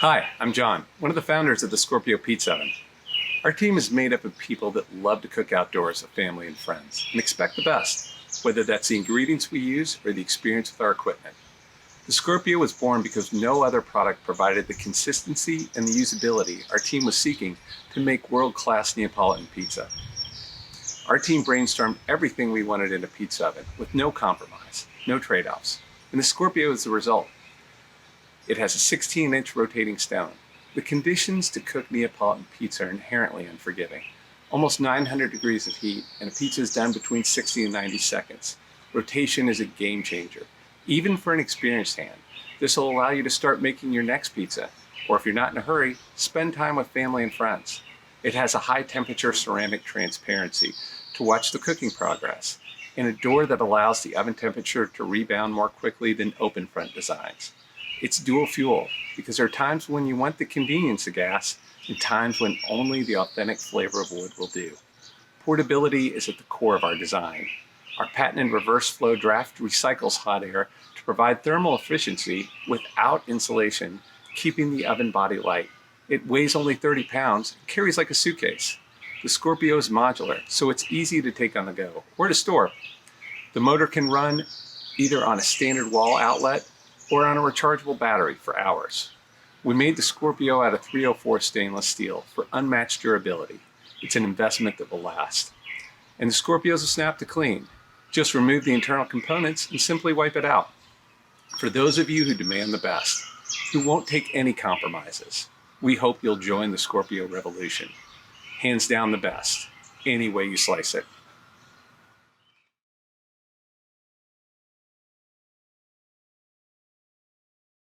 Hi, I'm John, one of the founders of the Scorpio Pizza Oven. Our team is made up of people that love to cook outdoors with family and friends and expect the best, whether that's the ingredients we use or the experience with our equipment. The Scorpio was born because no other product provided the consistency and the usability our team was seeking to make world-class Neapolitan pizza. Our team brainstormed everything we wanted in a pizza oven with no compromise, no trade-offs, and the Scorpio is the result. It has a 16-inch rotating stone. The conditions to cook Neapolitan pizza are inherently unforgiving. Almost 900 degrees of heat, and a pizza is done between 60 and 90 seconds. Rotation is a game changer, even for an experienced hand. This will allow you to start making your next pizza, or if you're not in a hurry, spend time with family and friends. It has a high-temperature ceramic transparency to watch the cooking progress, and a door that allows the oven temperature to rebound more quickly than open front designs. It's dual fuel because there are times when you want the convenience of gas and times when only the authentic flavor of wood will do. Portability is at the core of our design. Our patented reverse flow draft recycles hot air to provide thermal efficiency without insulation, keeping the oven body light. It weighs only 30 pounds, carries like a suitcase. The Scorpio is modular, so it's easy to take on the go or to store. The motor can run either on a standard wall outlet or on a rechargeable battery for hours. We made the Scorpio out of 304 stainless steel for unmatched durability. It's an investment that will last. And the Scorpio is a snap to clean. Just remove the internal components and simply wipe it out. For those of you who demand the best, who won't take any compromises, we hope you'll join the Scorpio revolution. Hands down the best, any way you slice it.